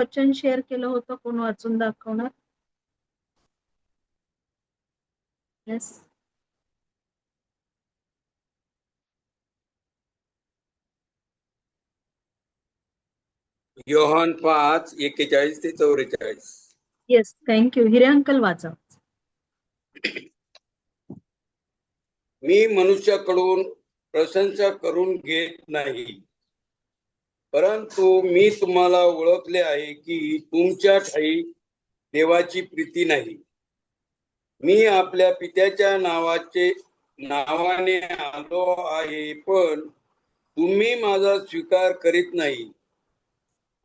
वचन शेअर केलं होतं? कोण वाचून दाखवणार? येस. योहान 5:41 ते 44. Yes, thank you. हिरे अंकल वाचा. मी मनुष्याकडून प्रशंसा करून घेत नाही, परंतु मी तुम्हाला ओळखले आहे की तुमच्या ठायी देवाची प्रीती नाही. मी आपल्या पित्याच्या नावाने आलो आहे, पण तुम्ही माझा स्वीकार करीत नाही.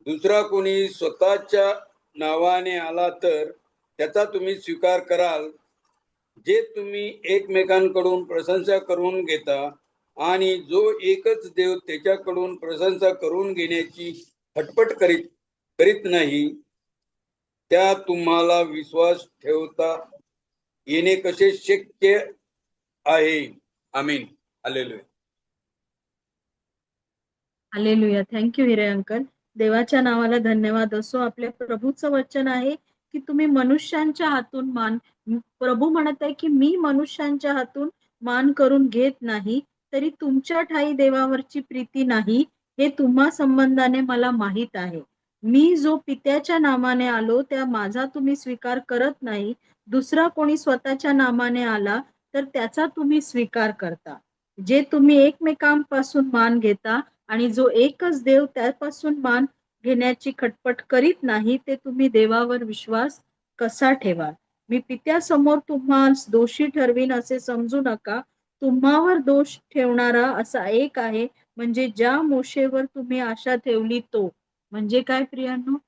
दुसरा कोणी स्वतःच्या नावाने आला तर त्याचा तुम्ही स्वीकार कराल. जे तुम्ही एकमेकांकडून प्रशंसा करून घेता आणि जो एकच देव त्याच्याकडून प्रशंसा करून घेण्याची खटपट करीत नाही, त्या तुम्हाला विश्वास ठेवता येणे कसे शक्य आहे? आमीन. हालेलुया. हालेलुया. थँक्यू हिरे अंकल. देवाच्या नावाला धन्यवाद असो. आपल्या प्रभूचं वचन आहे की तुम्ही मनुष्यांच्या हातून प्रभू म्हणत आहे की मी मनुष्यांच्या हातून मान करून घेत नाही, तरी तुमच्या ठाई देवावरची प्रीती नाही हे तुम्हा संबंधाने मला माहित आहे. मी जो पित्याच्या नामाने आलो त्या माझा तुम्ही स्वीकार करत नाही. दुसरा कोणी स्वतःच्या नामाने आला तर त्याचा तुम्ही स्वीकार करता. जे तुम्ही एकमेकांपासून मान घेता आणि जो एकच देव त्यापासून मान घेण्याची खटपट करीत नाही, ते तुम्ही देवावर विश्वास कसा ठेवाल? मी पित्यासमोर तुम्हाला दोषी ठरवीन असे समजू नका. तुम्हावर दोष ठेवणारा असा एक आहे, म्हणजे ज्या मोशेवर तुम्ही आशा ठेवली तो. म्हणजे काय प्रियांनो?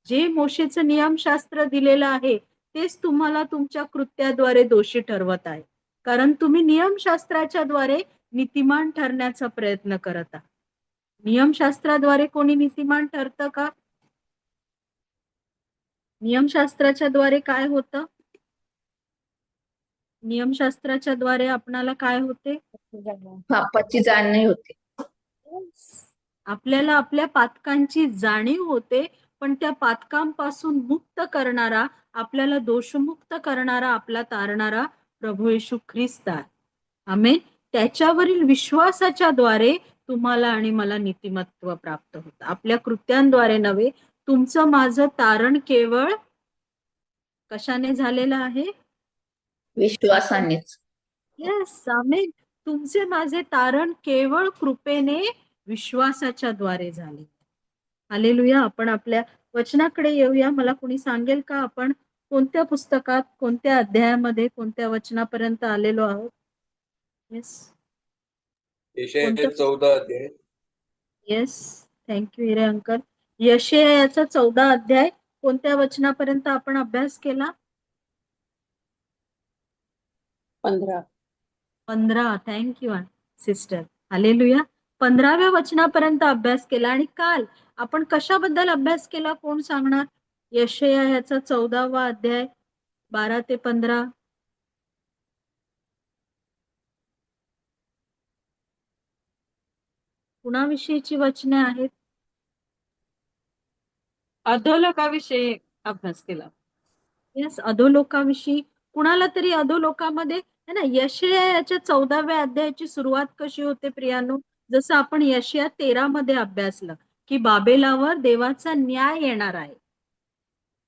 जे मोशेचं नियमशास्त्र दिलेलं आहे तेच तुम्हाला तुमच्या कृत्याद्वारे दोषी ठरवत आहे, कारण तुम्ही नियमशास्त्राच्या द्वारे नीतिमान ठरण्याचा प्रयत्न करत आहात. नियमशास्त्राद्वारे कोणी नीतिमान ठरतं का? नियमशास्त्राच्या द्वारे काय होतं? नियमशास्त्राच्या द्वारे आपणाला काय होते? पापाची जाणीव होते. आपल्याला आपल्या पातकांची जाणीव होते, पण त्या पातकांपासून मुक्त करणारा, आपल्याला दोषमुक्त करणारा, आपला तारणारा प्रभू येशू ख्रिस्त आहे. आमेन. त्याच्यावरील विश्वासाच्या द्वारे तुम्हाला आणि मला नीतिमत्व प्राप्त होतं. आपल्या कृत्यांद्वारे नव्हे. तुमचं माझं तारण केवळ कशाने झालेलं आहे? विश्वासानेच. येस, आमेन. तुमचे माझे तारण केवळ कृपेने विश्वासाच्या द्वारे झाले. हालेलुया. आपण आपल्या वचनाकडे येऊया. मला कोणी सांगेल का आपण कोणत्या पुस्तकात, कोणत्या अध्यायामध्ये, कोणत्या वचनापर्यंत आलेलो आहोत? येस. यशाया 14 अध्याय. येस, थँक्यू हिरे अंकल. यशायाचा 14 अध्याय कोणत्या वचनापर्यंत आपण अभ्यास केला? 15. Thank you sister. हालेलुया. 15व्या वचनापर्यंत अभ्यास केला. आणि काल आपण कशाबद्दल अभ्यास केला? कोण सांगणार? यशायाचा 14वा अध्याय 12 ते 15. कुणाविषयीची वचने आहेत? अधोलोकाविषयी अभ्यास केला. येस, अधोलोकाविषयी. कुणाला तरी अधोलोकामध्ये है ना, यशायाच्या 14व्या अध्यायाची सुरुवात कशी होते प्रियानो? जसं आपण यशाया 13 मध्ये अभ्यासलं की बाबेलावर देवाचा न्याय येणार आहे.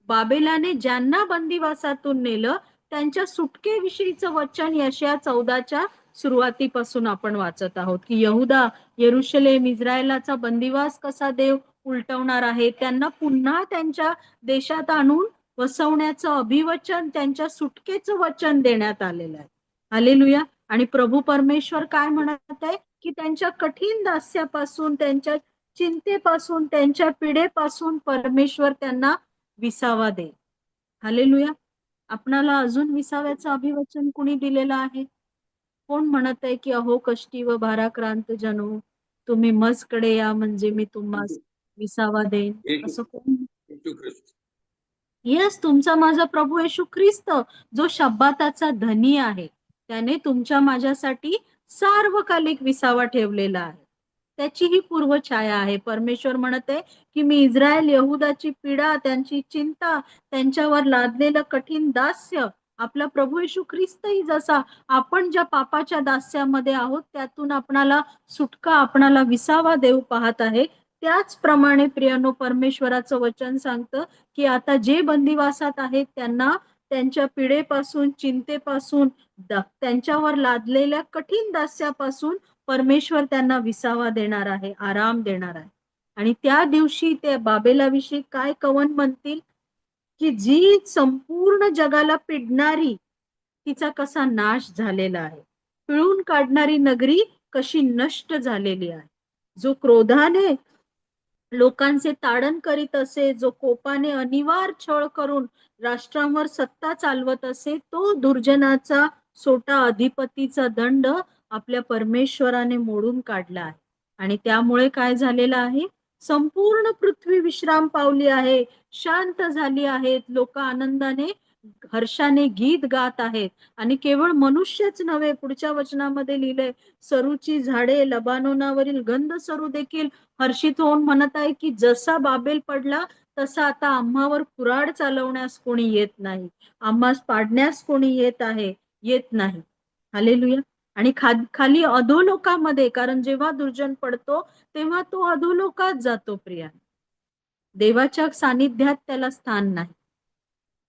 बाबेलाने ज्यांना बंदिवासातून नेलं त्यांच्या सुटकेविषयीचं वचन यशाया 14च्या सुरुवातीपासून आपण वाचत आहोत की यहुदा, यरुशलेम, इस्रायलाचा बंदिवास कसा देव उलटवणार आहे, त्यांना पुन्हा त्यांच्या देशात आणून वसवण्याचं अभिवचन, त्यांच्या सुटकेचं वचन देण्यात आलेलं आहे. हालेलुया. आणि प्रभू परमेश्वर काय म्हणत आहे की त्यांच्या कठीण दास्यापासून, त्यांच्या चिंतेपासून, त्यांच्या पिढेपासून परमेश्वर त्यांना विसावा दे. हालेलुया. आपणाला अजून विसाव्याचं अभिवचन कुणी दिलेलं आहे? कोण म्हणत आहे की अहो कष्टी व भाराक्रांत जनो, तुम्ही मजकडे या म्हणजे मी तुम्हाला विसावा देईन? असं कोण? येस, तुमचा माझा प्रभू येशू ख्रिस्त जो शब्बाताचा धनी आहे, त्याने तुमच्या माझ्यासाठी सार्वकालिक विसावा ठेवलेला आहे. त्याची ही पूर्वछाया आहे. परमेश्वर म्हणत आहे की मी इस्रायल यहुदाची पीडा, त्यांची चिंता, त्यांच्यावर लादलेलं कठीण दास्य, आपला प्रभू येशू ख्रिस्तही जसा आपण ज्या पापाच्या दास्यामध्ये आहोत त्यातून आपणाला सुटका, आपणाला विसावा देऊ पाहत आहे. त्याचप्रमाणे प्रियानो, परमेश्वराचं वचन सांगतं की आता जे बंदिवासात आहेत त्यांना त्यांच्या पीडेपासून, चिंतेपासून, त्यांच्यावर लादलेल्या कठीण दास्यापासून परमेश्वर त्यांना विसावा देणार आहे, आराम देणार आहे. आणि त्या दिवशी ते बाबेलाविषयी काय कवन म्हणतील की जी संपूर्ण जगाला पिडणारी, तिचा कसा नाश झालेला आहे, पिळून काढणारी नगरी कशी नष्ट झालेली आहे. जो क्रोधाने लोकांचे ताडण करीत असे, जो कोपाने अनिवार्य छळ करून राष्ट्रांवर सत्ता चालवत असे, तो दुर्जनाचा सोटा, अधिपतीचा दंड आपल्या परमेश्वराने मोडून काढला आहे. आणि त्यामुळे काय झालेलं आहे, संपूर्ण पृथ्वी विश्राम पावली आहे, शांत झाली आहेत, लोक आनंदाने, हर्षाने गीत गात आहेत. आणि केवळ मनुष्यच नव्हे, पुढच्या वचनामध्ये लिहिलंय, सरूची झाडे, लबानोनावरील गंध सरू देखील हर्षित होऊन म्हणत आहे की जसा बाबेल पडला तसा आता आम्हावर कुऱ्हाड चालवण्यास कोणी येत नाही, आम्हास पाडण्यास कोणी येत नाही. हालेलुया. आणि खाली अधोलोकामध्ये, कारण जेव्हा दुर्जन पडतो तेव्हा तो अधोलोकात जातो प्रिया, देवाच्या सानिध्यात त्याला स्थान नाही.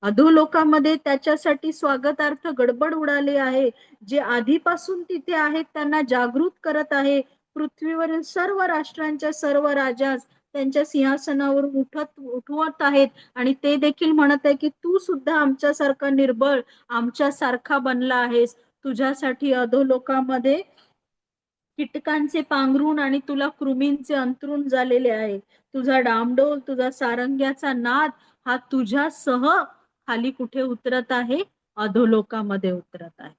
अधोलोकामध्ये त्याच्यासाठी स्वागतार्थ गडबड उडाली आहे. जे आधीपासून तिथे आहेत त्यांना जागृत करत आहे. पृथ्वीवरील सर्व राष्ट्रांच्या सर्व राजास त्यांच्या सिंहासनावरून उठवत आहेत. आणि ते देखील म्हणत आहे की तू सुद्धा आमच्यासारखा निर्बळ, आमच्यासारखा बनला आहेस. तुझ्यासाठी अधोलोकामध्ये कीटकांचे पांघरून आणि तुला कृमींचे अंथरूण झालेले आहे. तुझा डामडोल, तुझा सारंग्याचा नाद हा तुझ्यासह खाली कुठे उतरत आहे, अधोलोकामध्ये उतरत आहे.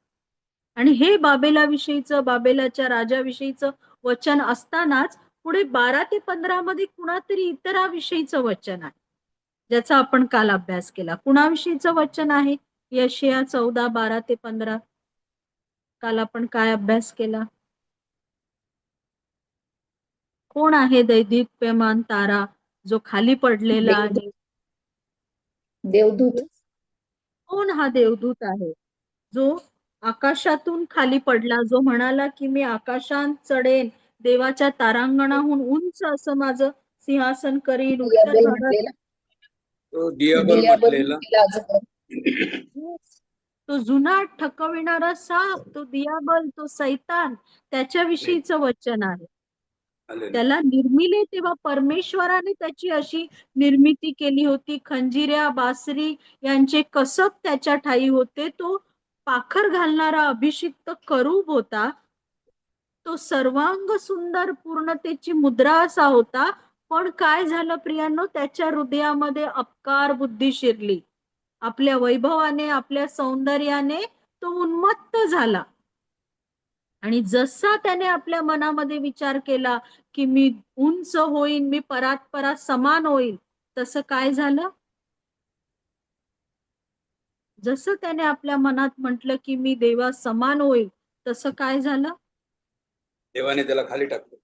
आणि हे बाबेलाविषयीचं, बाबेलाच्या राजाविषयीचं वचन असतानाच पुढे 12 ते 15 मध्ये कुणातरी इतराविषयीचं वचन आहे, ज्याचा आपण काल अभ्यास केला. कुणाविषयीचं वचन आहे? यशाया 14, 12 ते 15. काल आपण काय अभ्यास केला? कोण आहे दैदिप्यमान तारा जो खाली पडलेला आहे? देवदूत. कोण हा देवदूत आहे जो आकाशातून खाली पडला, जो म्हणाला की मी आकाशात चढेन, देवाच्या तारांगणाहून उंच असं माझं सिंहासन करीन, उत्तर दियाबल भागात. म्हटलेला. तो डियाबल दियाबल म्हटलेला. म्हटलेला अजून. तो जुना ठकविणारा साप, तो दियाबल, तो सैतान, त्याच्याविषयीचं वचन आहे. त्याला निर्मिले तेव्हा परमेश्वराने त्याची अशी निर्मिती केली होती. खंजिऱ्या, बासरी यांचे कसब त्याच्या ठाई होते. तो पाखर घालणारा अभिषिक्त करूब होता. तो सर्वांग सुंदर पूर्णतेची मुद्रा असा होता. पण काय झालं प्रियांनो, त्याच्या हृदयामध्ये अपकार बुद्धी शिरली. आपल्या वैभवाने, आपल्या सौंदर्याने तो उन्मत्त झाला. आणि जसा त्याने आपल्या मनामध्ये विचार केला की मी उंच होईन, मी परात समान होईल, तसं काय झालं? जसं त्याने आपल्या मनात म्हटलं की मी देवा समान होईल, तसं काय झालं? देवाने त्याला खाली टाकलं.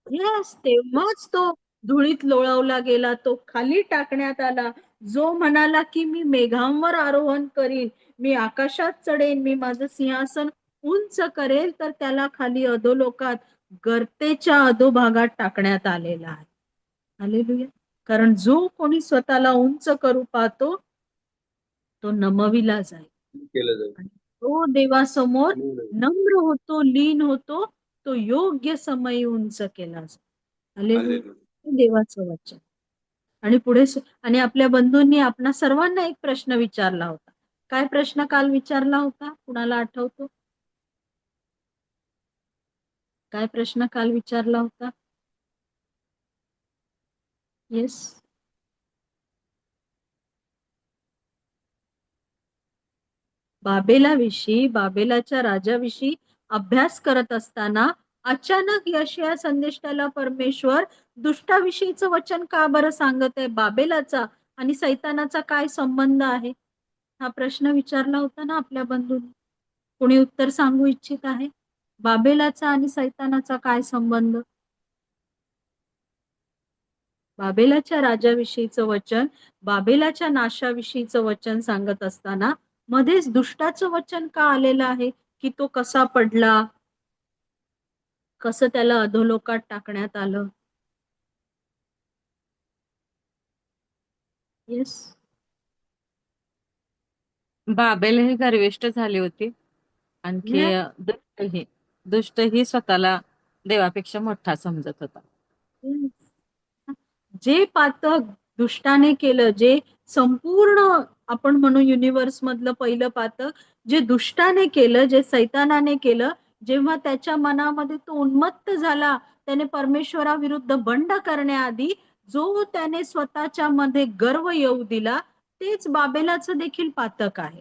येस, तेव्हाच तो धुळीत लोळवला गेला, तो खाली टाकण्यात आला. जो म्हणाला की मी मेघांवर आरोहण करीन, मी आकाशात चढेन, मी माझं सिंहासन उंच करेल, तर त्याला खाली अधोलोकात, गर्तेच्या अधोभागात टाकण्यात आलेला आहे. हालेलुया. कारण जो कोणी स्वतःला उंच करू पाहतो तो नमविला जाईल, केलं जाईल. तो देवासमोर नम्र होतो, लीन होतो, तो योग्य समय उंच केला जातो. हालेलुया. देवाचं वचन. आणि पुढे आणि आपल्या बंधूंनी आपणा सर्वांना एक प्रश्न विचारला होता. काय प्रश्न काल विचारला होता? कुणाला आठवतो? काय प्रश्न काल विचारला होता? येस, बाबेलाविषयी, बाबेलाच्या राजाविषयी अभ्यास करत असताना अचानक यशाया संदेष्टाला परमेश्वर दुष्टाविषयीचं वचन का बरं सांगत आहे? बाबेलाचा आणि सैतानाचा काय संबंध आहे? हा प्रश्न विचारला होता ना आपल्या बंधूंनी. कोणी उत्तर सांगू इच्छित आहे? बाबेलाचा आणि सैतानाचा काय संबंध? बाबेलाच्या राजाविषयीचं वचन, बाबेलाच्या नाशाविषयीचं वचन सांगत असताना मध्येच दुष्टाचं वचन का आलेलं आहे, की तो कसा पडला, कसं त्याला अधोलोकात टाकण्यात आलं. येस, बाबेल ही गर्विष्ठ झाली होती. आणखी दुष्टही स्वतःला देवापेक्षा मोठा समजत होता. जे पातक दुष्टाने केलं, जे संपूर्ण आपण म्हणू युनिव्हर्स मधलं पहिलं पातक जे दुष्टाने केलं, जे सैतानाने केलं, जेव्हा त्याच्या मनामध्ये तो उन्मत्त झाला, त्याने परमेश्वराविरुद्ध बंड करण्याआधी जो त्याने स्वतःच्या मध्ये गर्व येऊ दिला, तेच बाबेलाचं देखील पातक आहे.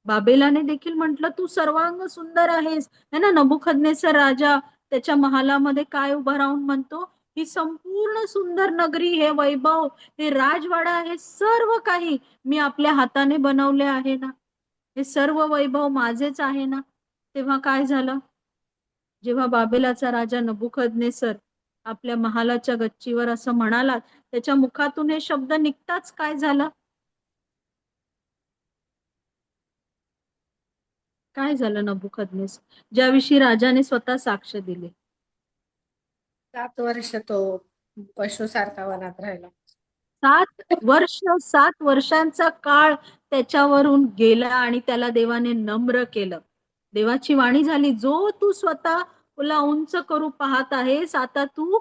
बाबेलाने देखील म्हटलं, तू सर्वांग सुंदर आहेस, है ना. नबुकदनेस्सर राजा त्याच्या महालामध्ये काय उभा राहून म्हणतो, ही संपूर्ण सुंदर नगरी, हे वैभव, हे राजवाडा, हे सर्व काही मी आपल्या हाताने बनवले आहे ना, हे सर्व वैभव माझेच आहे ना. तेव्हा काय झालं, जेव्हा बाबेलाचा राजा नबुकदनेस्सर आपल्या महालाच्या गच्चीवर असं म्हणाला, त्याच्या मुखातून हे शब्द निघताच काय झालं, काय झालं नबुकदनेस्सर, ज्याविषयी राजाने स्वतः साक्ष दिली. 7 वर्ष तो पशुसारखा वनात राहिला. 7 वर्षांचा काळ त्याच्यावरून गेला आणि त्याला देवाने नम्र केलं. देवाची वाणी झाली, जो तू स्वतःला उंच करू पाहत आहेस, आता तू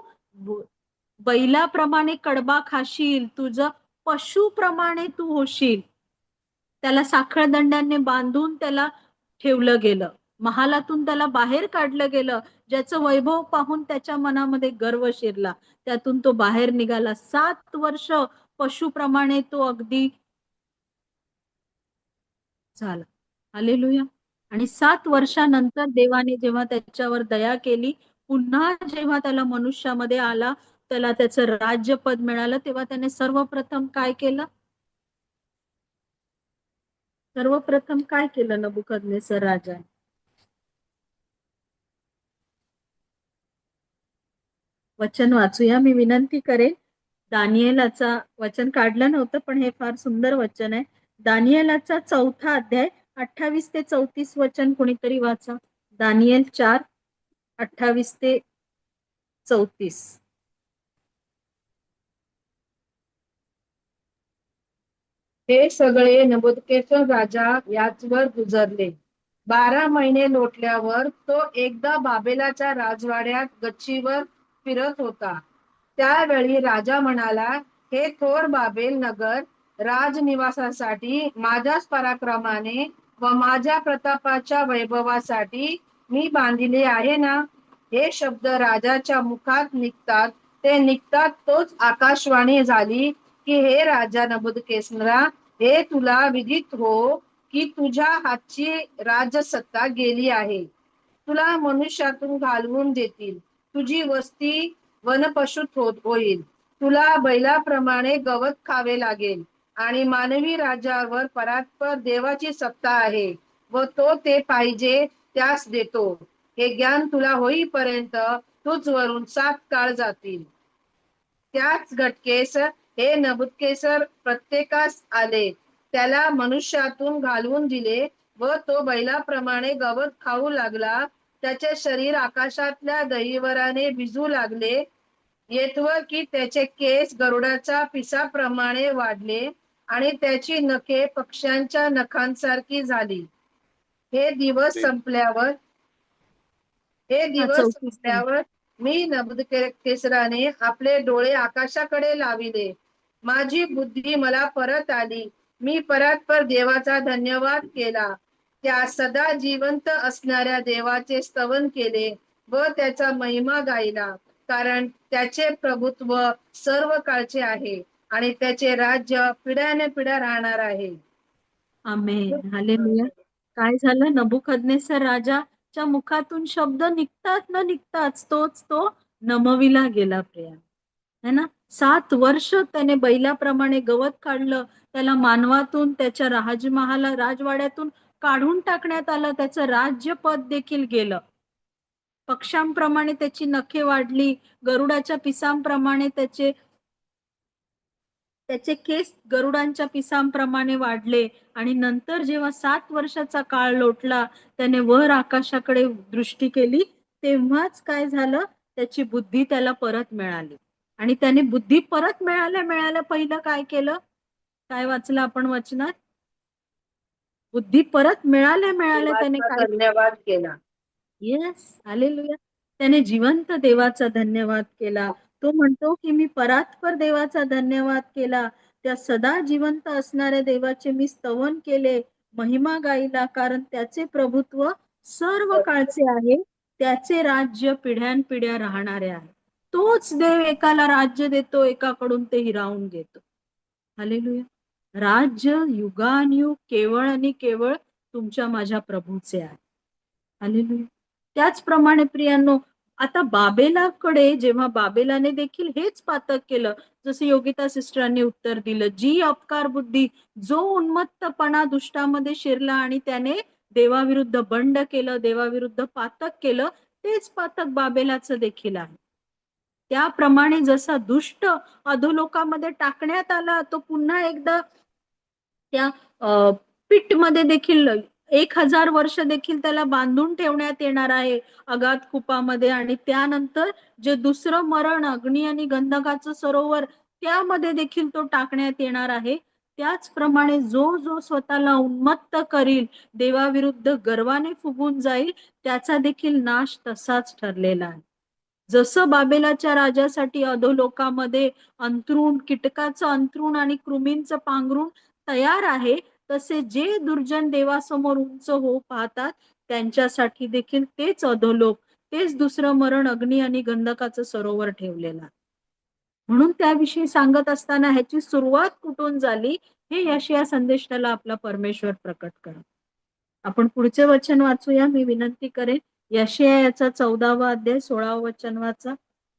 बैलाप्रमाणे कडबा खाशील, तुझं पशुप्रमाणे तू होशील. त्याला साखळदंडाने बांधून त्याला ठेवलं गेलं, महालातून त्याला बाहेर काढलं गेलं, ज्याचं वैभव पाहून त्याच्या मनामध्ये गर्व शिरला, त्यातून तो बाहेर निघाला. 7 वर्ष पशुप्रमाणे तो अगदी झाला. हालेलुया. आणि 7 वर्षानंतर देवाने जेव्हा त्याच्यावर दया केली, पुन्हा जेव्हा त्याला मनुष्यामध्ये आला, त्याला त्याचं राज्यपद मिळालं, तेव्हा त्याने सर्वप्रथम काय केलं, नबुकदनेस्सर राजा वचन वाचूया. मी विनंती करेन, दानिएलाचा वचन काढलं नव्हतं, पण हे फार सुंदर वचन आहे. दानिएलाचा 4था अध्याय 28 ते 34 वचन कोणीतरी वाचा. दानिएल 4, 28 ते 34. हे सगळे नबुकदनेस्सर राजा याचवर गुजरले. 12 महिने लोटल्यावर तो एकदा बाबेलाच्या राजवाड्यात गच्चीवर फिरत होता. त्यावेळी राजा म्हणाला, हे थोर बाबेल नगर राजनिवासासाठी माझ्याच पराक्रमाने व माझ्या प्रतापाच्या वैभवासाठी मी बांधिले आहे ना. हे शब्द राजाच्या मुखात निघतात तोच आकाशवाणी झाली की, हे राजा नबुकदनेस्सरा, हे तुला विदित हो की तुझ्या हातची राजसत्ता गेली आहे. तुला मनुष्यातून घालवून देतील, तुझी वस्ती वनपशुत होईल, तुला बैलाप्रमाणे गवत खावे लागेल आणि मानवी राज्यावर परात्पर देवाची सत्ता आहे व तो ते पाहिजे त्यास देतो. हे ज्ञान तुला होईपर्यंत तुझवरून 7 काळ जातील. त्याच घटकेस हे नबुकदनेस्सर प्रत्येकास आले, त्याला मनुष्यातून घालवून दिले व तो बैलाप्रमाणे गवत खाऊ लागला. त्याचे शरीर आकाशातल्या गहिवराने भिजू लागले, येतवर की त्याचे केस गरुडाच्या पिसाप्रमाणे वाढले आणि त्याची नखे पक्ष्यांच्या नखांसारखी झाली. हे दिवस संपल्यावर मी नबुकदनेस्सराने आपले डोळे आकाशाकडे लाविले. माझी बुद्धी मला परत आली. मी परात्पर देवाचा धन्यवाद केला. त्या सदा जिवंत असणाऱ्या देवाचे स्तवन केले व त्याचा महिमा गायला, कारण त्याचे प्रभुत्व सर्व काळचे आहे आणि त्याचे राज्य पिढ्याने पिढ्या राहणार आहे. आमेन. हालेलुया. काय झालं, नबुकदनेस्सर राजाच्या मुखातून शब्द निघतात न निघताच तोच तो नमविला गेला. प्रिया, है ना. 7 वर्ष त्याने बैलाप्रमाणे गवत काढलं, त्याला मानवातून, त्याच्या राजवाड्यातून काढून टाकण्यात आलं, त्याचं राज्यपद देखील गेलं. पक्ष्यांप्रमाणे त्याची नखे वाढली, गरुडाच्या पिसांप्रमाणे त्याचे त्याचे केस गरुडांच्या पिसांप्रमाणे वाढले आणि नंतर जेव्हा 7 वर्षाचा काळ लोटला, त्याने वर आकाशाकडे दृष्टी केली, तेव्हाच काय झालं, त्याची बुद्धी त्याला परत मिळाली. आणि त्याने बुद्धी परत मिळाल्या पहिलं काय केलं? काय वाचलं आपण वचनात? बुद्धी परत मिळाल्या त्याने देवाचा काय? धन्यवाद केला. Yes, hallelujah. त्याने जिवंत देवाचा धन्यवाद केला. तो म्हणतो की मी परात्पर देवाचा धन्यवाद केला. त्या सदा जिवंत असणाऱ्या देवाचे मी स्तवन केले, महिमा गाईला, कारण त्याचे प्रभुत्व सर्व काळचे आहे, त्याचे राज्य पिढ्यानपिढ्या राहणारे आहे. तोच देव एकाला राज्य देतो, एकाकडून ते हिरावून घेतो. हालेलुया. राज्य युगानुयुग केवळ आणि केवळ तुमच्या माझ्या प्रभूचे आहे. हालेलुया. त्याचप्रमाणे प्रियांनो, आता बाबेलाकडे जेव्हा बाबेलाने देखील हेच पातक केलं, जसं योगिता सिस्टरांनी उत्तर दिलं, जी अपकार बुद्धी, जो उन्मत्तपणा दुष्टामध्ये शिरला आणि त्याने देवाविरुद्ध बंड केलं, देवाविरुद्ध पातक केलं, तेच पातक बाबेलाचं देखील आहे. त्याप्रमाणे जसा दुष्ट अधोलोकामध्ये टाकण्यात आला, तो पुन्हा एकदा त्या पिट मध्ये देखील 1000 वर्ष देखील त्याला बांधून ठेवण्यात येणार आहे अगाध कुपामध्ये. आणि त्यानंतर जे दुसरं मरण, अग्नी आणि गंधकाचं सरोवर, त्यामध्ये देखील तो टाकण्यात येणार आहे. त्याचप्रमाणे जो स्वतःला उन्मत्त करील, देवाविरुद्ध गर्वाने फुगून जाईल, त्याचा देखील नाश तसाच ठरलेला आहे. जसं बाबेलाच्या राजासाठी अधोलोकामध्ये अंथरूण, कीटकाचं अंथरूण आणि कृमींचं पांघरूण तयार आहे, तसे जे दुर्जन देवासमोर उंच होऊ पाहतात, त्यांच्यासाठी देखील तेच अधोलोक, तेच दुसरं मरण, अग्नी आणि गंधकाचं सरोवर ठेवलेलं. म्हणून त्याविषयी सांगत असताना ह्याची सुरुवात कुठून झाली, हे यशया संदेशाला आपला परमेश्वर प्रकट करा. आपण पुढचे वचन वाचूया. मी विनंती करेन, यशया याचा 14वा अध्याय 16वा वचन वाचा.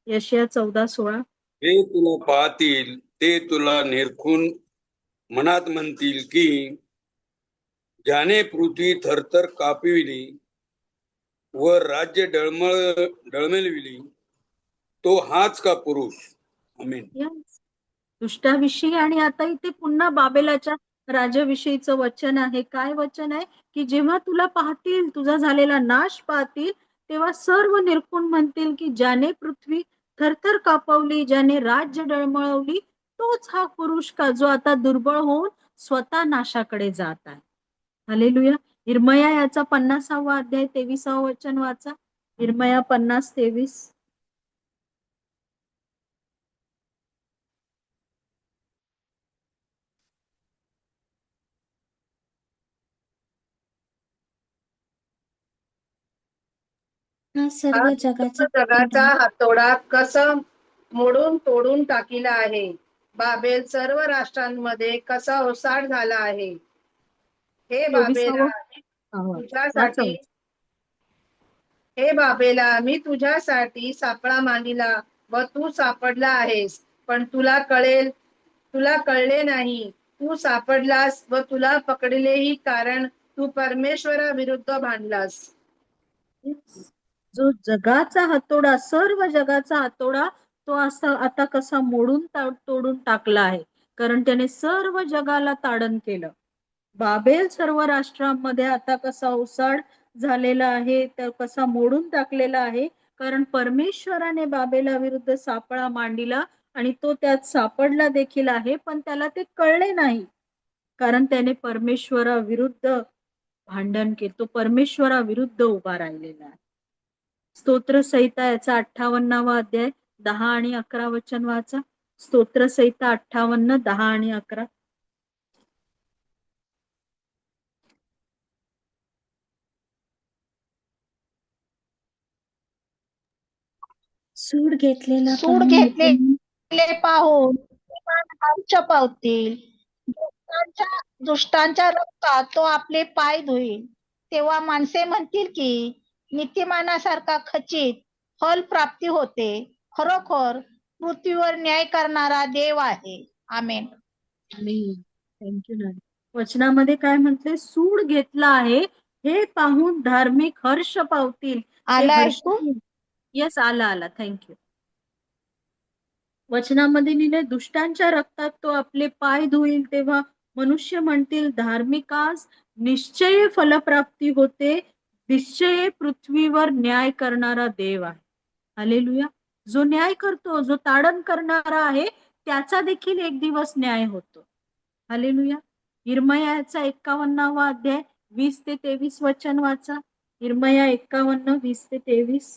यशया 14:16. ते तुला पाहतील, ते तुला निरखून मनात म्हणतील की ज्याने पृथ्वी थरथर कापविली व राज्य डळमळविली, तो हाच का पुरुष? आमीन. दुष्टाविषयी. आणि आता इथे पुन्हा बाबेलाच्या राजाविषयीचं वचन आहे. काय वचन आहे? की जेव्हा तुला पाहतील, तुझा झालेला नाश पाहतील, तेव्हा सर्व निरखून म्हणतील की ज्याने पृथ्वी थरथर कापवली, ज्याने राज्य डळमळवली, तोच हा पुरुष का, जो आता दुर्बळ होऊन स्वतः नाशाकडे जात आहे. हालेलुया. इर्मया याचा 50वा अध्याय 23वा वचन वाचा. इर्मया 50:23. हा सर्व हा जगाचा जगाचा हातोडा कसं मोडून तोडून टाकीला आहे. बाबेल सर्व राष्ट्रांमध्ये कसा ओसाड झाला आहे. हे बाबेला 24वा तुझ्यासाठी, हे बाबेला मी तुझ्यासाठी सापळा मांडिला व तू सापडला आहेस, पण तुला कळले नाही. तू सापडलास व तुला पकडलेही, कारण तू परमेश्वराविरुद्ध भांडलास. जो जगाचा हातोडा, सर्व जगाचा हातोडा, तो असा आता कसा मोडून तोडून टाकला आहे, कारण त्याने सर्व जगाला ताडण केलं. बाबेल सर्व राष्ट्रांमध्ये आता कसा ओसाड झालेला आहे, तर कसा मोडून टाकलेला आहे, कारण परमेश्वराने बाबेला विरुद्ध सापळा मांडिला आणि तो त्यात सापडला देखील आहे, पण त्याला ते कळले नाही, कारण त्याने परमेश्वराविरुद्ध भांडण केलं. तो परमेश्वराविरुद्ध उभा राहिलेला आहे. स्तोत्र संहिता याचा 58वा अध्याय 10 आणि 11 वचन वाचा. स्तोत्र संहिता 58, 10 आणि 11. सूड घेतलेला सूड पाहून घेतलेले पाहून हर्ष पावतील. दुष्टांच्या रक्तात तो आपले पाय धुईल. तेव्हा माणसे म्हणतील की नीतिमानासारखा खचित फल प्राप्ती होते. खरोखर पृथ्वीवर न्याय करणारा देव आहे. आमेन. थँक्यू ना. वचनामध्ये काय म्हटले? सूड घेतला आहे हे पाहून धार्मिक हर्ष पावतील. आला ऐकू? येस, आला. थँक्यू. वचनामध्ये लिहिले दुष्टांच्या रक्तात तो आपले पाय धुईल, तेव्हा मनुष्य म्हणतील धार्मिकास निश्चय फलप्राप्ती होते, निश्चय पृथ्वीवर न्याय करणारा देव आहे. हालेलुया. जो न्याय करतो, जो ताडण करणारा आहे, त्याचा देखील एक दिवस न्याय होतो. हालेलुया. इर्मयाचा 51वा अध्याय 20 ते 23 वचन वाचा. इर्मया 51 20 ते 23.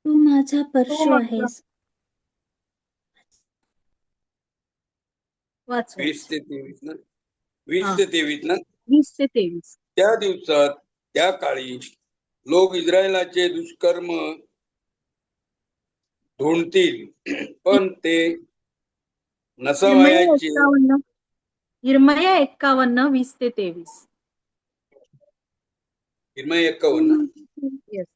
तू माझा परशु आहेस. वाच 20 ते 23 ना, 20 हा. ते 23 ना. 20 ते 23. त्या दिवसात त्या काळी लोक इस्रायलाचे दुष्कर्म धुंडतील, पण ते नसावयाचे. इर्मया 51 20 ते 23. इर्मया 51. Yes.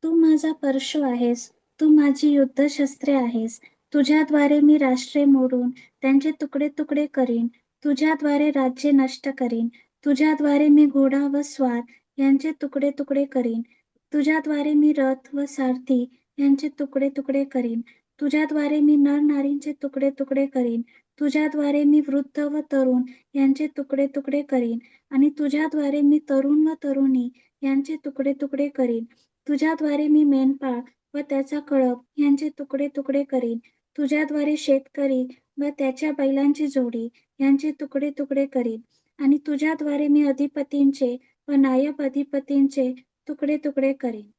तू माझा परशु आहेस. तू माझी युद्धशस्त्रे आहेस. तुझ्याद्वारे मी राष्ट्रे मोडून त्यांचे तुकडे तुकडे करीन. तुझ्याद्वारे राज्ये नष्ट करीन. तुझ्याद्वारे मी घोडा व स्वार यांचे तुकडे तुकडे करीन. तुझ्याद्वारे मी रथ व सारथी यांचे तुकडे तुकडे करीन. तुझ्याद्वारे मी नरनारींचे तुकडे तुकडे करीन. तुझ्याद्वारे मी वृद्ध व तरुण यांचे तुकडे तुकडे करीन. आणि तुझ्याद्वारे मी तरुण व तरुणी यांचे तुकडे तुकडे करीन. तुझ्याद्वारे मी मेंढपाळ व त्याचा कळप यांचे तुकडे तुकडे करीन. तुझ्याद्वारे शेतकरी व त्याच्या बैलांची जोडी यांचे तुकडे तुकडे करीन. आणि तुझ्याद्वारे मी अधिपतींचे व नायब अधिपतींचे तुकडे तुकडे करीन.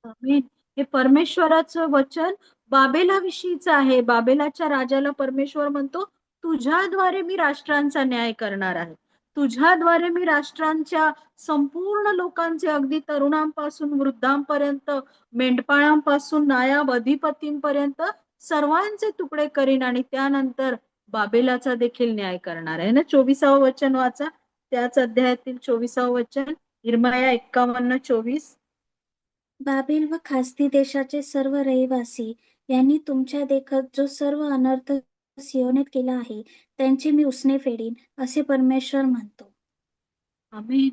आमीन. हे परमेश्वराचं वचन बाबेलाविषयीच आहे. बाबेलाच्या राजाला परमेश्वर म्हणतो, तुझ्याद्वारे मी राष्ट्रांचा न्याय करणार आहे. तुझ्याद्वारे मी राष्ट्रांच्या संपूर्ण लोकांचे, अगदी तरुणांपासून वृद्धांपर्यंत, मेंढपाळांपासून नायब अधिपतींपर्यंत सर्वांचे तुकडे करीन आणि त्यानंतर बाबेलाचा देखील न्याय करणार आहे ना. 24वं वचन वाचा. त्याच अध्यायातील 24वं वचन, इर्मया 51 24. बाबेल व खासदी देशाचे सर्व रहिवासी यांनी तुमच्या देखत जो सर्व अनर्थ सियोनेत केला आहे त्यांची मी उसने फेडीन, असे परमेश्वर म्हणतो. आमीन.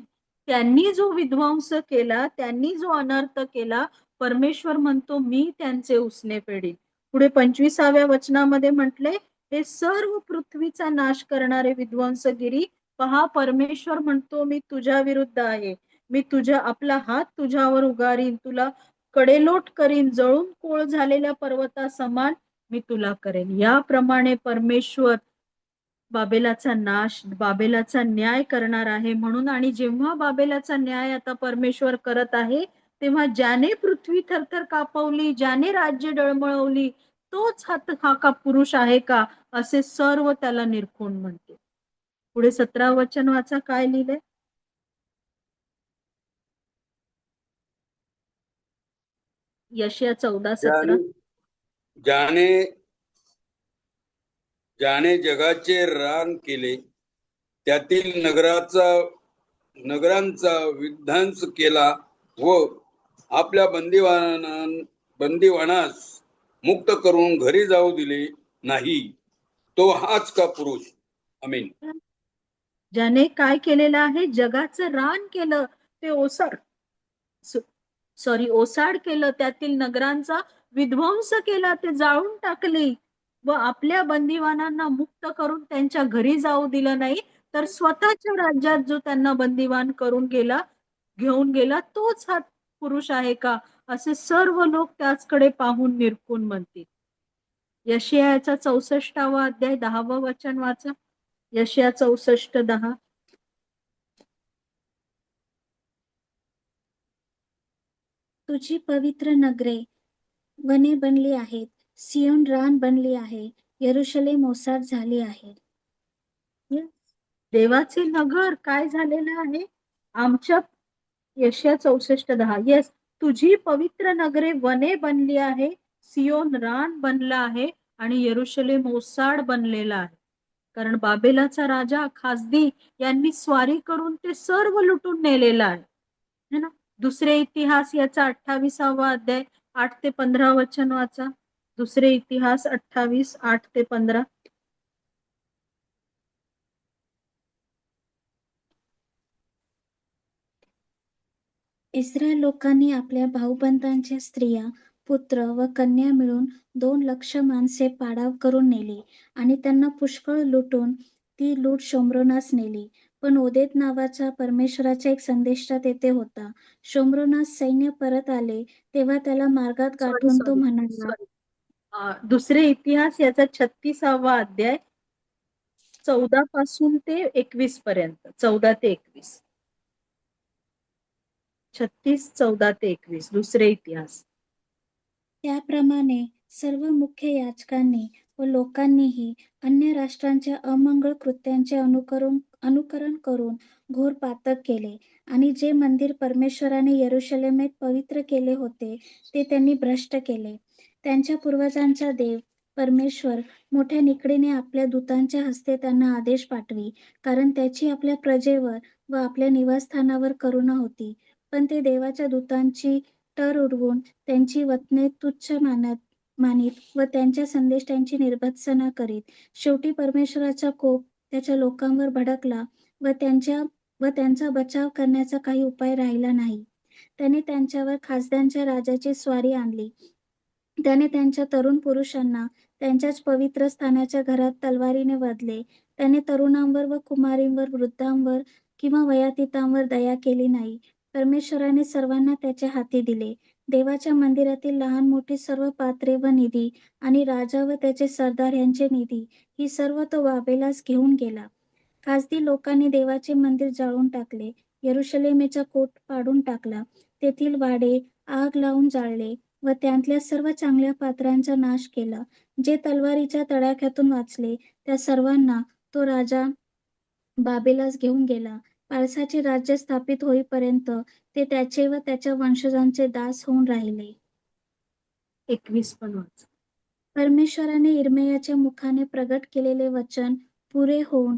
त्यांनी जो विध्वंस केला, त्यांनी जो अनर्थ केला, परमेश्वर म्हणतो मी त्यांचे उसने फेडीन. पुढे 25व्या वचनामध्ये म्हटले, हे सर्व पृथ्वीचा नाश करणारे विध्वंसगिरी पहा, परमेश्वर म्हणतो मी तुझ्या विरुद्ध आहे. मी आपला हात तुझ्यावर उगारीन, तुला कडेलोट करीन, जळून कोळ झालेल्या पर्वता समान मी तुला करेन. याप्रमाणे परमेश्वर बाबेलाचा नाश, बाबेलाचा न्याय करणार आहे म्हणून. आणि जेव्हा बाबेलाचा न्याय आता परमेश्वर करत आहे, तेव्हा ज्याने पृथ्वी थरथर कापवली, ज्याने राज्य डळमळवली, तोच हा का पुरुष आहे का, असे सर्व त्याला निरखून म्हणते. पुढे 17 वचन वाचा, काय लिहिलंय. यशया 14:17. ज्याने जगाचे रान केले, त्यातील नगरांचा विध्वंस केला व आपल्या बंदिवानास मुक्त करून घरी जाऊ दिले नाही, तो हाच का पुरुष. आमीन. ज्याने काय केलेलं आहे, जगाचं रान केलं, ते ओसाड केलं, त्यातील नगरांचा विध्वंस केला, ते जाळून टाकली व आपल्या बंदिवानांना मुक्त करून त्यांच्या घरी जाऊ दिलं नाही, तर स्वतःच्या राज्यात जो त्यांना बंदिवान करून घेऊन गेला, तोच हा पुरुष आहे का, असे सर्व लोक त्याचकडे पाहून निरखून म्हणतील. यशयाचा 64वा अध्याय 10वं वचन वाचा. यशया 64:10. तुझी पवित्र नगरे वने बनली आहेत, सियोन रान बनली आहे, यरुशलेम ओसाड झाली आहे. देवाचे नगर काय झालेलं आहे, आमच्या यशया 64:10. येस, तुझी पवित्र नगरे वने बनली आहे, सियोन रान बनला आहे आणि यरुशलेम ओसाड बनलेला आहे. कारण बाबेलाचा राजा खासदी यांनी स्वारी करून ते सर्व लुटून नेलेलं आहे ना. दुसरे इतिहास याचा 28वा अध्याय 8 ते 15 वचन वाचा. दुसरे इतिहास 28 8 ते 15. इस्रायल लोकांनी आपल्या भाऊबंदांच्या स्त्रिया, पुत्र व कन्या मिळून 2 लाख माणसे पाडाव करून नेली आणि त्यांना पुष्कळ लुटून ती लूट शोम्रोनास नेली. पण ओदेद नावाचा परमेश्वराचा एक संदेष्टा तेथे होता. शोम्रोनास सैन्य परत आले तेव्हा त्याला मार्गात गाठून तो म्हणाला, दुसरे इतिहास याचा 36वा अध्याय 14 पासून ते 21 पर्यंत. 14 ते 21. 36, 14 ते 21 दुसरे इतिहास. त्याप्रमाणे सर्व मुख्य याजकांनी व लोकांनीही अन्य राष्ट्रांच्या अमंगळ कृत्यांचे अनुकरण करून घोर पातक केले आणि जे मंदिर परमेश्वराने यरुशलेमेत पवित्र केले होते ते त्यांनी भ्रष्ट केले. त्यांच्या पूर्वजांचा देव परमेश्वर मोठ्या निकडीने आपल्या दूतांच्या हस्ते त्यांना आदेश पाठवी, कारण त्याची आपल्या प्रजेवर व आपल्या निवासस्थानावर करुणा होती. पण ते देवाच्या दूतांची टर उडवून त्यांची वचने तुच्छ मानित व त्यांच्या संदेष्टांची निर्भत्सना करीत. शेवटी परमेश्वराचा कोप त्याच्या लोकांवर भडकला व त्यांचा बचाव करण्याचा काही उपाय राहिला नाही. त्याने त्यांच्यावर खासद्यांच्या राजाची स्वारी आणली. त्याने त्यांच्या तरुण पुरुषांना त्यांच्याच पवित्र स्थानाच्या घरात तलवारीने वधले. त्याने तरुणांवर व कुमारींवर, वृद्धांवर किंवा वयातीतांवर दया केली नाही. परमेश्वराने सर्वांना त्याच्या हाती दिले. देवाच्या मंदिरातील लहान मोठी सर्व पात्रे व निधी आणि राजा व त्याचे सरदार यांचे निधी ही सर्व तो बाबेलास घेऊन गेला. खासदी लोकांनी देवाचे मंदिर जाळून टाकले, यरुशलेमेचा कोट पाडून टाकला, तेथील वाडे आग लावून जाळले व त्यातल्या सर्व चांगल्या पात्रांचा नाश केला. जे तलवारीच्या तडाख्यातून वाचले त्या सर्वांना तो राजा बाबेलास घेऊन गेला. पारसाचे राज्य स्थापित होईपर्यंत ते त्याचे व त्याच्या वंशजांचे दास होऊन राहिले. 21 पण वाच. परमेश्वराने इर्मियाच्या मुखाने प्रगट केलेले वचन पुरे होऊन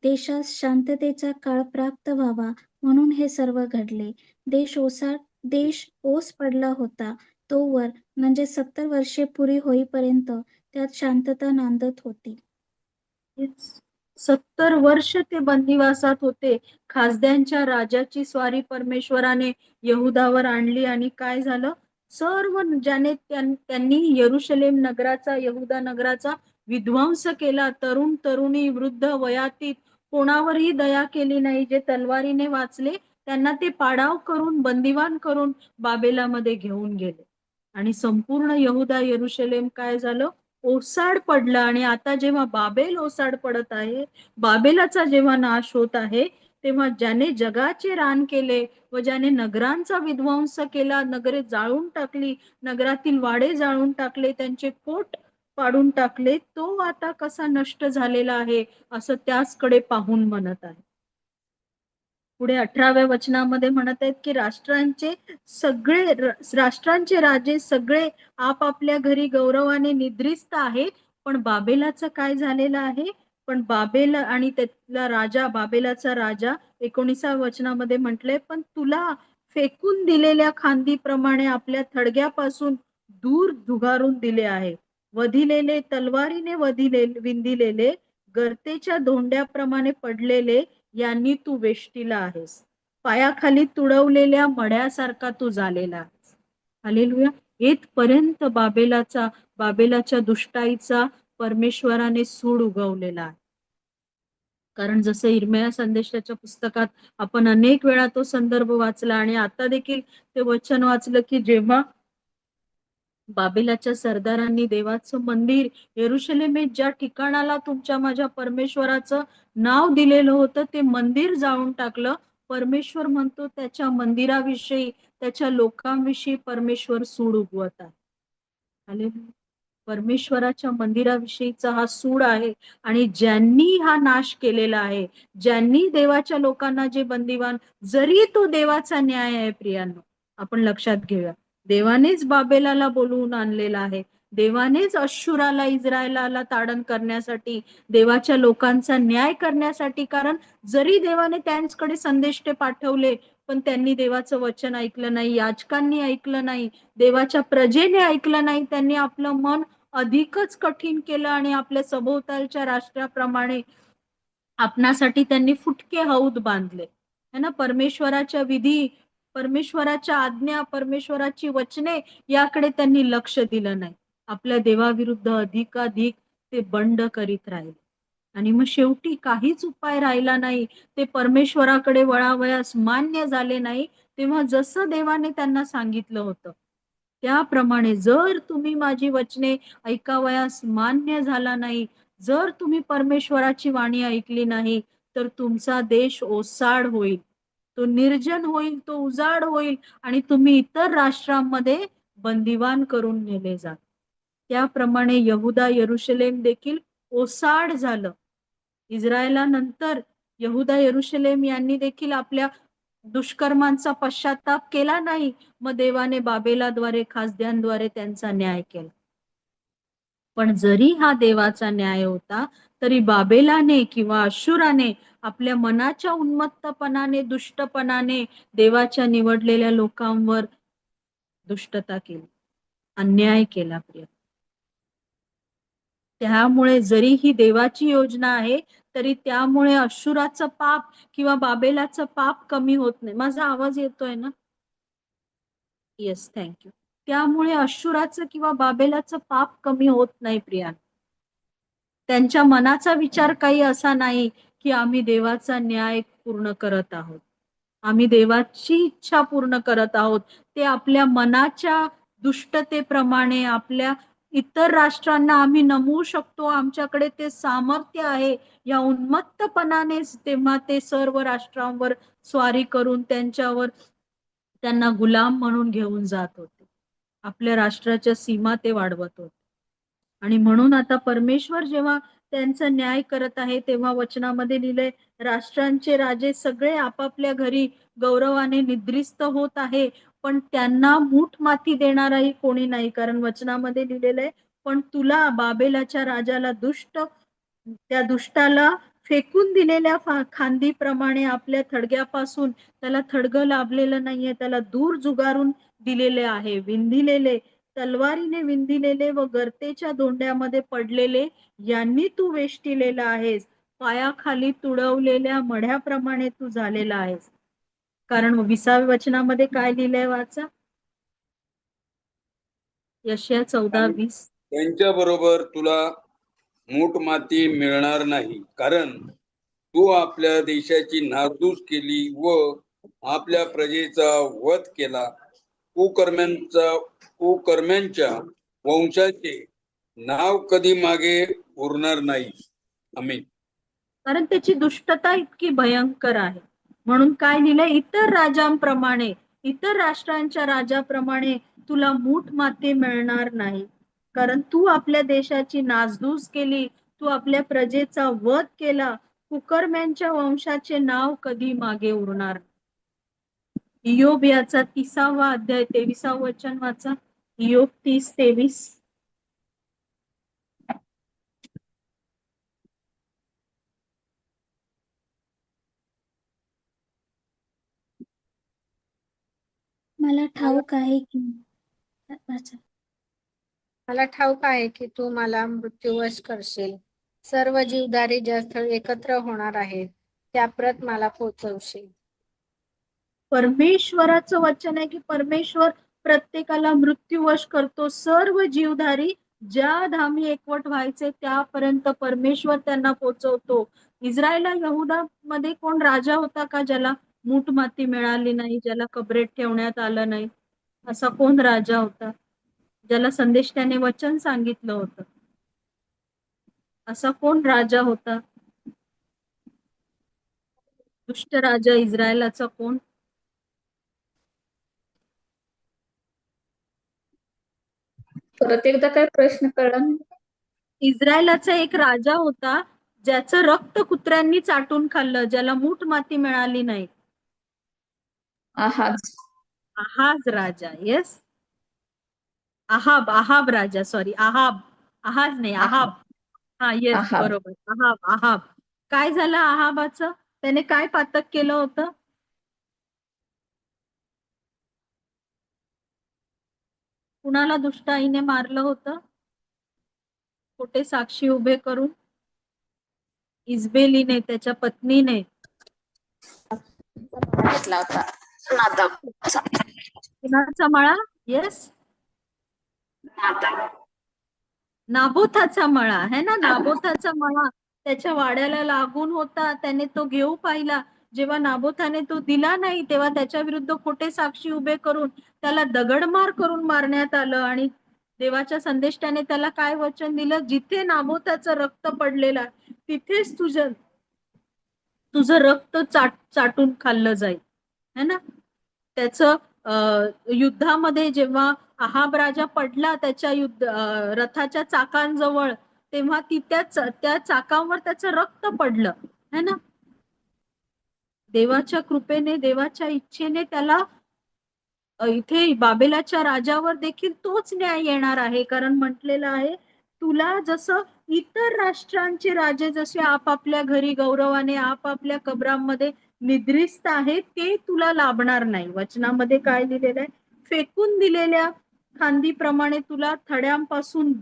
देशास शांततेचा काळ प्राप्त व्हावा म्हणून हे सर्व घडले. देश ओस पडला होता तोवर, म्हणजे 70 वर्षे पुरी होईपर्यंत त्यात शांतता नांदत होती. 70 वर्ष ते बंदिवासात होते. खासद्यांच्या राजाची स्वारी परमेश्वराने यहुदावर आणली आणि काय झालं? सर्व ज्याने त्यांनी यरुशलेम नगराचा, यहुदा नगराचा विध्वंस केला. तरुण तरुणी, वृद्ध, वयातीत कोणावरही दया केली नाही. जे तलवारीने वाचले त्यांना ते पाडाव करून, बंदिवान करून बाबेलामध्ये घेऊन गेले. आणि संपूर्ण यहुदा, यरुशलेम काय झालं? ओसाड पडलं. आणि आता जेव्हा बाबेल ओसाड पडत आहे, बाबेलाचा जेव्हा नाश होत आहे, तेव्हा ज्याने जगाचे रान केले व ज्याने नगरांचा विध्वंस केला, नगरे जाळून टाकली, नगरातील वाडे जाळून टाकले, त्यांचे कोट पाडून टाकले, तो आता कसा नष्ट झालेला आहे असं त्याचकडे पाहून म्हणत आहे. पुढे 18व्या वचनामध्ये म्हणत आहेत की राष्ट्रांचे राजे सगळे आपापल्या घरी गौरवाने निद्रिस्त आहेत. पण बाबेलाचं काय झालेलं आहे? पण बाबेल आणि त्यातला राजा, बाबेलाचा राजा 19व्या वचनामध्ये म्हटलंय, पण तुला फेकून दिलेल्या खांदीप्रमाणे आपल्या थडग्यापासून दूर झुगारून दिले आहे. वधिलेले, तलवारीने विंदिलेले, गर्तेच्या धोंड्याप्रमाणे पडलेले यांनी तू वेष्टीला आहेस. पायाखाली तुडवलेल्या मड्यासारखा तू झालेला आहेस. हालेलुया. इथपर्यंत बाबेलाच्या दुष्टाईचा परमेश्वराने सूड उगवलेला आहे. कारण जसं इर्मिया संदेशाच्या पुस्तकात आपण अनेक वेळा तो संदर्भ वाचला आणि आता देखील ते वचन वाचलं की जेव्हा बाबेलाच्या सरदारांनी देवाचं मंदिर, यरुशलेमेत ज्या ठिकाणाला तुमच्या माझ्या परमेश्वराचं नाव दिलेलं होतं, ते मंदिर जाळून टाकलं. परमेश्वर म्हणतो त्याच्या मंदिराविषयी, त्याच्या लोकांविषयी परमेश्वर सूड उगवत आहे. परमेश्वराच्या मंदिराविषयीचा हा सूड आहे. आणि ज्यांनी हा नाश केलेला आहे, ज्यांनी देवाच्या लोकांना जे बंदिवान, जरी तो देवाचा न्याय आहे प्रियांनो, आपण लक्षात घेऊया, देवानेच बाबेलाला बोलवून आणलेला आहे. देवानेच अश्शूराला, इस्रायलाला ताडण करण्यासाठी, देवाच्या लोकांचा न्याय करण्यासाठी. कारण जरी देवाने त्यांच्याकडे संदेष्टे पाठवले, पण त्यांनी देवाचं वचन ऐकलं नाही, याजकांनी ऐकलं नाही, देवाच्या प्रजेने ऐकलं नाही. त्यांनी आपलं मन अधिकच कठीण केलं आणि आपल्या सभोवतालच्या राष्ट्राप्रमाणे आपणासाठी त्यांनी फुटके हौद बांधले है ना. परमेश्वराच्या विधी परमेश्वराच्या आज्ञा, परमेश्वराची वचने याकडे त्यांनी लक्ष दिलं नाही. आपल्या देवाविरुद्ध अधिकाधिक ते बंड करीत राहिले आणि मग शेवटी काहीच उपाय राहिला नाही. ते परमेश्वराकडे वळावयास मान्य झाले नाही. तेव्हा जसं देवाने त्यांना सांगितलं होतं त्याप्रमाणे जर तुम्ही माझी वचने ऐकावयास मान्य झाला नाही, जर तुम्ही परमेश्वराची वाणी ऐकली नाही, तर तुमचा देश ओसाड होईल, तो निर्जन होईल, तो उजाड होईल आणि तुम्ही इतर राष्ट्रांमध्ये बंदिवान करून नेले जा. त्याप्रमाणे यहुदा यरुशलेम देखील ओसाड झालं. इस्रायलानंतर यहुदा यरुशलेम यांनी देखील आपल्या दुष्कर्मांचा पश्चाताप केला नाही. मग देवाने बाबेलाद्वारे, खासद्यांद्वारे त्यांचा न्याय केला. पण जरी हा देवाचा न्याय होता तरी बाबेलाने किंवा अशुराने आपल्या मनाच्या उन्मत्तपणाने, दुष्टपणाने देवाच्या निवडलेल्या लोकांवर दुष्टता केली, अन्याय केला. प्रिय, त्यामुळे जरी ही देवाची योजना आहे तरी त्यामुळे अशुराचं पाप किंवा बाबेलाचं पाप कमी होत नाही. माझा आवाज येतोय ना? Yes, thank you. त्यामुळे अशुराचं किंवा बाबेलाचं पाप कमी होत नाही. प्रिया, त्यांच्या मनाचा विचार काही असा नाही की आम्ही देवाचा न्याय पूर्ण करत आहोत, आम्ही देवाची इच्छा पूर्ण करत आहोत. ते आपल्या मनाच्या दुष्टतेप्रमाणे आपल्या इतर राष्ट्रांना आम्ही नमवू शकतो, आमच्याकडे ते सामर्थ्य आहे, या उन्मत्तपणानेच तेव्हा ते सर्व राष्ट्रांवर स्वारी करून त्यांना गुलाम म्हणून घेऊन जात होते. आपल्या राष्ट्राच्या सीमा ते वाढवत होते. आणि म्हणून आता परमेश्वर जेव्हा त्यांचा न्याय करत आहे तेव्हा वचनामध्ये लिहिलंय, राष्ट्रांचे राजे सगळे आपापल्या घरी गौरवाने निद्रिस्त होत आहे, पण त्यांना मूठ माती देणाराही कोणी नाही. कारण वचनामध्ये लिहिलेलं आहे, पण तुला बाबेलाच्या राजाला त्या दुष्टाला फेकून दिलेल्या खांदीप्रमाणे आपल्या थडग्यापासून त्याला थडगं लाभलेलं नाहीये, त्याला दूर जुगारून दिलेले आहे. विंधिलेले, तलवारीने विंधिलेले व गर्तेच्या दोंड्यामध्ये पडलेले यांनी तू वेष्टिलेला आहेस. पायाखाली तुडवलेल्या मढ्याप्रमाणे तू झालेला आहेस. कारण 20व्या वचनामध्ये काय लिहिलंय, वाचा. यशया 14:20. त्यांच्याबरोबर तुला मूठ माती मिळणार नाही, कारण तू आपल्या देशाची नासधूस केली व आपल्या प्रजेचा वध केला. कुकर्म्यांच्या वंशाचे नाव कधी मागे उरणार नाही. आमीन. कारण त्याची दुष्टता इतकी भयंकर आहे. म्हणून काय लिहिलंय, इतर राजांप्रमाणे, इतर राष्ट्रांच्या राजाप्रमाणे तुला मूठ माती मिळणार नाही, कारण तू आपल्या देशाची नासधूस केली, तू आपल्या प्रजेचा वध केला. कुकर्म्यांच्या वंशाचे नाव कधी मागे उरणार. इयोब याचा 30वा अध्याय 23वा वचन वाचा. इयोब 30:23. मला ठाऊक आहे की वाचा. मला ठाऊक आहे की तू मला मृत्यूवश करशील. सर्व जीवधारी ज्या स्थळी एकत्र होणार आहेत त्या प्रत मला पोहोचवशील. परमेश्वराचं वचन आहे की परमेश्वर प्रत्येकाला मृत्यूवश करतो. सर्व जीवधारी ज्या धामी एकवट व्हायचे त्यापर्यंत परमेश्वर त्यांना पोहोचवतो. इस्रायला यहुदा मध्ये कोण राजा होता का ज्याला मूठ माती मिळाली नाही, ज्याला कबरेत ठेवण्यात आलं नाही? असा कोण राजा होता ज्याला संदेश त्याने वचन सांगितलं होतं? असा कोण राजा होता? दुष्ट राजा इस्रायलाचा कोण? परत एकदा काय प्रश्न कळला नाही. इस्रायलाचा एक राजा होता ज्याचं रक्त कुत्र्यांनी चाटून खाल्लं, ज्याला मूठ माती मिळाली नाही. आहाज. आहाज राजा. येस, आहाब राजा. सॉरी, आहाज नाही, आहाब. हा, येस, आहाब. बरोबर, आहाब. काय झालं आहाबाचं? त्याने काय पातक केलं होतं? कुणाला दुष्टाईने मारलं होतं? खोटे साक्षी उभे करून इजबेलीने, त्याच्या पत्नीने. घेतला होता. कुणाचा मळा? येस, नाबोथाचा मळा है ना. नाबोथाचा मळा त्याच्या वाड्याला लागून होता, त्याने तो घेऊ पाहिला. जेव्हा नाबोथाने तो दिला नाही, तेव्हा त्याच्या विरुद्ध खोटे साक्षी उभे करून त्याला दगडमार करून मारण्यात आलं. आणि देवाच्या संदेष्टाने त्याला काय वचन दिलं? जिथे नाबोथाचं रक्त पडलेलं आहे, तिथेच तुझं रक्त चाटून खाल्लं जाईल, है ना. त्याचं युद्धामध्ये जेव्हा अहाब राजा पडला त्याच्या रथाच्या चाकांजवळ, तेव्हा त्या चाकांवर त्याचं रक्त पडलं, है ना. देवाच्या कृपेने, देवाच्या इच्छेने त्याला इथे बाबेलाच्या राजावर देखील तोच न्याय येणार आहे. कारण म्हटलेलं आहे, तुला जसं इतर राष्ट्रांचे राजे जसे आपापल्या घरी गौरवाने आपापल्या कबरांमध्ये निद्रिस्त आहेत, ते तुला लाभणार नाही. वचनामध्ये काय दिलेलं आहे? फेकून दिलेल्या खांदीप्रमाणे तुला थडग्यापासून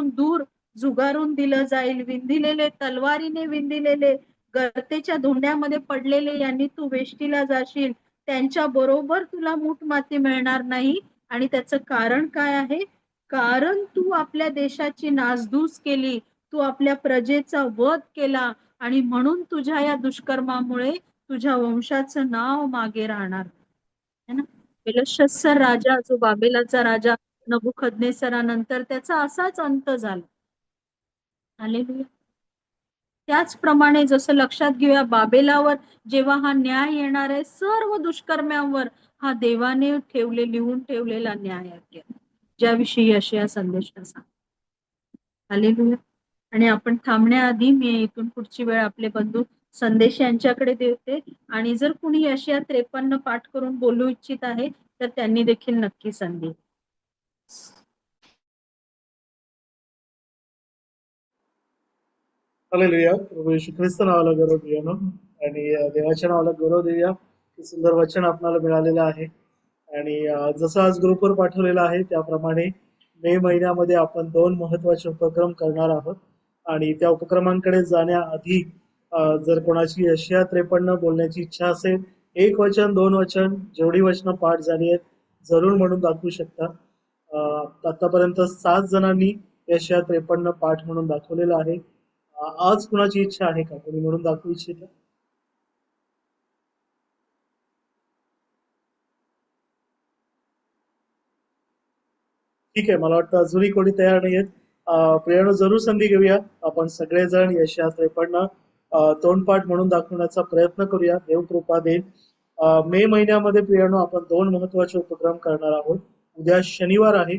दूर जुगारून दिलं जाईल. विंधिलेले, तलवारीने विंधिलेले, गर्तेच्या धोंड्यामध्ये पडलेले यांनी तू वेष्टीला जाशील. त्यांच्या बरोबर तुला मूठ माती मिळणार नाही. आणि त्याचं कारण काय आहे? कारण तू आपल्या देशाची नासधूस केली, तू आपल्या प्रजेचा वध केला, आणि म्हणून तुझ्या या दुष्कर्मामुळे तुझ्या वंशाचं नाव मागे राहणार, है ना. बेलशस्सर राजा, जो बाबेलाचा राजा नबुकदनेसरानंतर, त्याचा असाच अंत झाला. हालेलुया. त्याचप्रमाणे जसं लक्षात घेऊया, बाबेलावर जेव्हा हा न्याय येणार आहे, सर्व दुष्कर्म्यांवर हा देवाने लिहून ठेवलेला न्याय आहे, ज्याविषयी यशाया संदेष्टा सांग. हालेलुया. आणि आपण थांबण्याआधी मी इथून पुढची वेळ आपले बंधू संदेश यांच्याकडे देते. आणि जर कुणी यशाया 53 पाठ करून बोलू इच्छित आहे तर त्यांनी देखील नक्की संधी. हालेलुया. प्रभू येशू ख्रिस्त नावाला गौरव देऊया आणि देवाच्या नावाला गौरव देऊया की सुंदर वचन आपल्याला मिळालेलं आहे. आणि जसं आज ग्रुपवर पाठवलेलं आहे त्याप्रमाणे मे महिन्यामध्ये आपण 2 महत्वाचे उपक्रम करणार आहोत. आणि त्या उपक्रमांकडे जाण्याआधी जर कोणाची यशाया 53 बोलण्याची इच्छा असेल, 1 वचन 2 वचन जेवढी वचनं पाठ झाली आहेत जरूर म्हणून दाखवू शकता. आतापर्यंत 7 जणांनी यशाया 53 पाठ म्हणून दाखवलेलं आहे. आज कुणाची इच्छा आहे का? कोणी म्हणून दाखवू इच्छित? ठीक आहे, मला वाटतं अजूनही कोणी तयार नाहीयेत. प्रियानो, जरूर संधी घेऊया. आपण सगळेजण यशाया 53 तोंडपाठ म्हणून दाखवण्याचा प्रयत्न करूया. देव कृपा देईल. मे महिन्यामध्ये प्रियानो आपण 2 महत्वाचे उपक्रम करणार आहोत. उद्या शनिवार आहे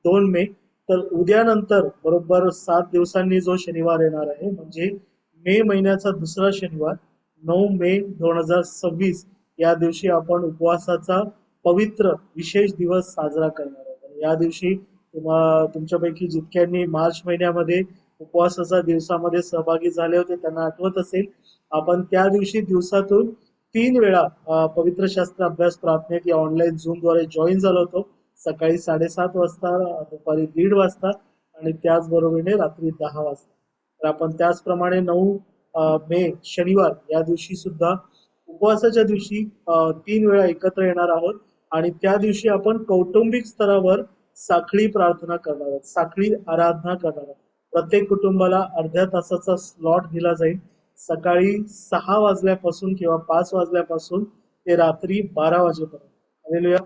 2 मे. तर उद्यानंतर बरोबर 7 दिवसांनी जो शनिवार येणार आहे, म्हणजे मे महिन्याचा दुसरा शनिवार 9 मे 2026 या दिवशी आपण उपवासाचा पवित्र विशेष दिवस साजरा करणार आहोत. या दिवशी तुमच्यापैकी जितक्यांनी मार्च महिन्यामध्ये उपवासाच्या दिवसामध्ये सहभागी झाले होते त्यांना आठवत असेल, आपण त्या दिवशी दिवसातून 3 वेळा पवित्र शास्त्र अभ्यास प्रार्थनेत या ऑनलाईन झूमद्वारे जॉईन झालो होतो. सकाळी 7:30 वाजता, दुपारी 1:30 वाजता आणि त्याचबरोबरीने रात्री 10 वाजता. तर आपण त्याचप्रमाणे 9 मे शनिवार या दिवशी सुद्धा उपवासाच्या दिवशी 3 वेळा एकत्र येणार आहोत. आणि त्या दिवशी आपण कौटुंबिक स्तरावर साखळी प्रार्थना करणार आहोत, साखळी आराधना करणार आहोत. प्रत्येक कुटुंबाला अर्ध्या तासाचा स्लॉट दिला जाईल. सकाळी 6 वाजल्यापासून किंवा 5 वाजल्यापासून ते रात्री 12 वाजेपर्यंत. हालेलुया.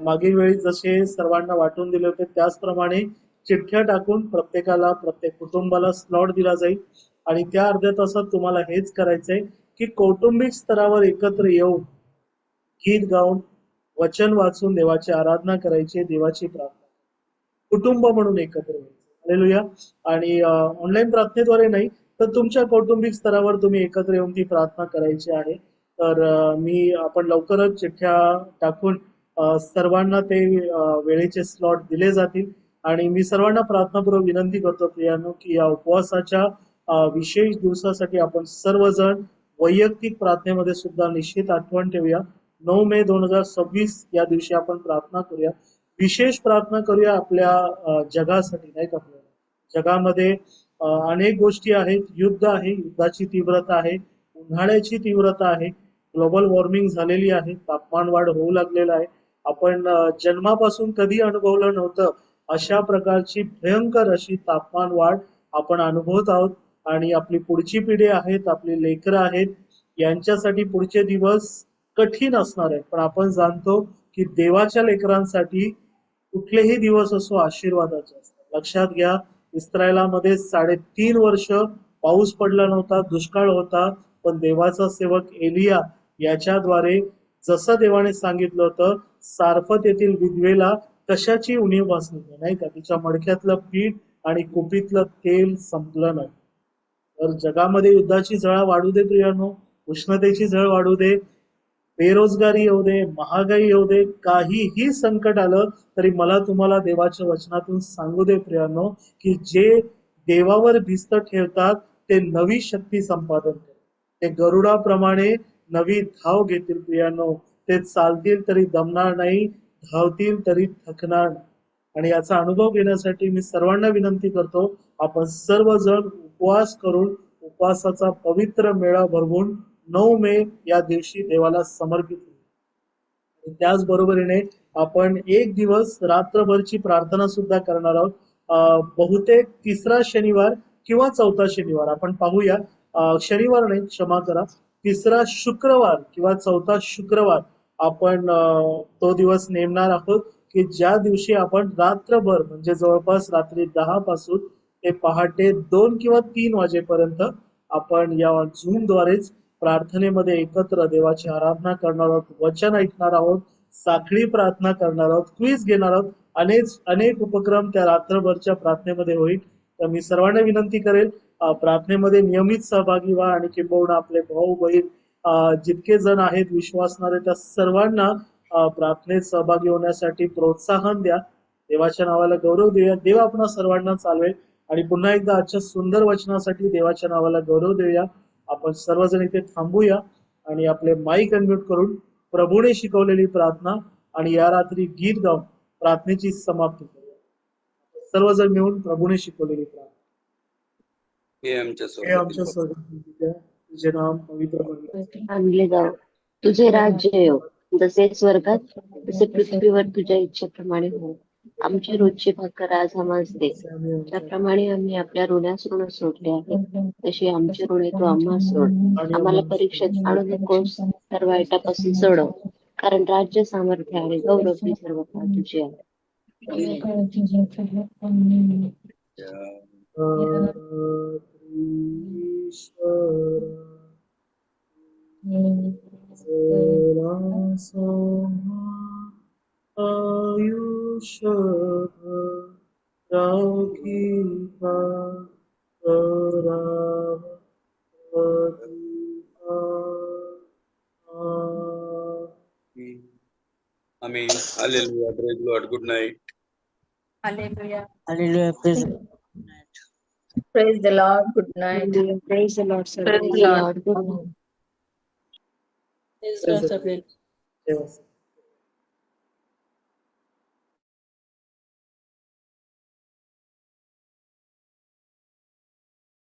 मागील वेळी जसे सर्वांना वाटून दिले होते त्याचप्रमाणे चिठ्ठ्या टाकून प्रत्येक कुटुंबाला स्लॉट दिला जाईल. आणि त्या अर्ध्या तासात तुम्हाला हेच करायचंय की कौटुंबिक स्तरावर एकत्र येऊन गीत गाऊन वचन वाचून देवाची आराधना करायची, देवाची प्रार्थना, कुटुंब म्हणून एकत्र यायचं. हालेलुया. आणि ऑनलाईन प्रार्थनेद्वारे नाही तर तुमच्या कौटुंबिक स्तरावर तुम्ही एकत्र येऊन ती प्रार्थना करायची आहे. तर आपण लवकरच चिठ्ठ्या टाकून सर्वांना ते वेळेचे स्लॉट दिले जातील. आणि मी सर्वांना प्रार्थनापूर्वक विनंती करतो प्रियांनो की या उपवासाच्या विशेष दिवसासाठी आपण सर्वजण वैयक्तिक प्रार्थनेमध्ये सुद्धा निश्चित आठवण ठेवूया. 9 मे 2026 या दिवशी आपण प्रार्थना करूया, विशेष प्रार्थना करूया आपल्या जगासाठी, नाही का. जगामध्ये अनेक गोष्टी आहेत. युद्ध आहे, युद्धाची तीव्रता आहे, उन्हाळ्याची तीव्रता आहे, ग्लोबल वॉर्मिंग झालेली आहे, तापमान वाढ होऊ लागलेलं आहे. आपण जन्मापासून कधी अनुभवलं नव्हतं अशा प्रकारची भयंकर अशी तापमान वाढ आपण अनुभवत आहोत. आणि आपली पुढची पिढी आहेत, आपली लेकरं आहेत, यांच्यासाठी पुढचे दिवस कठीण असणार आहेत. पण आपण जाणतो की देवाच्या लेकरांसाठी कुठलेही दिवस असो आशीर्वादाचे असतात. लक्षात घ्या, इस्रायलामध्ये 3.5 वर्ष पाऊस पडला नव्हता, दुष्काळ होता. पण देवाचा सेवक एलिया याच्याद्वारे जसं देवाने सांगितलं होतं, सारफत येथील विधवेला कशाची उणीव भासली नाही का, तिच्या मडक्यातलं पीठ आणि कुपीतलं तेल संपलं नाही. तर जगामध्ये युद्धाची झळा वाढू दे प्रियानो, उष्णतेची झळ वाढू दे, बेरोजगारी येऊ दे, महागाई येऊ दे, काहीही संकट आलं तरी मला तुम्हाला देवाच्या वचनातून सांगू दे प्रियानो, की जे देवावर भिस्त ठेवतात ते नवी शक्ती संपादन करतात. ते गरुडाप्रमाणे नवी धाव घेतील प्रियानो. ते चालतील तरी दमणार नाही, धावतील तरी थकणार नाही. आणि याचा अनुभव घेण्यासाठी मी सर्वांना विनंती करतो, आपण सर्वजण उपवास करून उपवासाचा पवित्र मेळा भरवून 9 मे या दिवशी देवाला समर्पित होऊ. त्याचबरोबरीने आपण एक दिवस रात्रभरची प्रार्थना सुद्धा करणार आहोत. बहुतेक 3रा शनिवार किंवा 4था शनिवार आपण पाहूया. शनिवार नाही, क्षमा करा, 3रा शुक्रवार किंवा 4था शुक्रवार आपण तो दिवस नेमणार आहोत, की ज्या दिवशी आपण रात्रभर म्हणजे जवळपास रात्री 10 पासून ते पहाटे 2 किंवा 3 वाजेपर्यंत आपण या झूमद्वारेच प्रार्थनेमध्ये एकत्र देवाची आराधना करणार आहोत, वचन ऐकणार आहोत, साखळी प्रार्थना करणार आहोत, क्विज घेणार आहोत. अनेक उपक्रम त्या रात्रभरच्या प्रार्थनेमध्ये होईल. तर मी सर्वांना विनंती करेल, प्रार्थनेमध्ये नियमित सहभागी व्हा आणि किंबहुना आपले भाऊ बहीण जितके जण आहेत विश्वासणारे त्या सर्वांना प्रार्थनेत सहभागी होण्यासाठी प्रोत्साहन द्या. देवाच्या नावाला गौरव देऊया. देव आपणा सर्वांना चालवेल. आणि पुन्हा एकदा आजच्या सुंदर वचनासाठी देवाच्या नावाला गौरव देऊया. आपण सर्वजण इथे थांबूया आणि आपले माईक अनम्यूट करून प्रभूने शिकवलेली प्रार्थना आणि या रात्री गीत गाऊन प्रार्थनेची समाप्ती करूया. सर्वजण मिळून प्रभूने शिकवलेली प्रार्थना. हे आमच्या हे आमच्या स्वर्गातील पित्या, तुझे नाम पवित्र आणले जाओ, तुझे राज्य येऊ, जसे स्वर्गात तसे पृथ्वीवर तुझ्या इच्छेप्रमाणे हो. आमची रोजची भाकर आज आम्हास दे, त्याप्रमाणे आम्ही आपल्या ऋणास ऋण सोडले आहे, तशी आमची ऋणे तू आम्हास सोड. आम्हाला परीक्षेत आणू नकोस, तर वाईटापासून सोडव, कारण राज्य, सामर्थ्य आणि गौरव ही सर्व काळ तुझे आहे. आम्ही hallelujah, praise Lord, good night. Hallelujah. Hallelujah. Praise Praise the Lord. Good night. Praise the Lord, sir. Praise the Lord. Praise God, sir. Yes.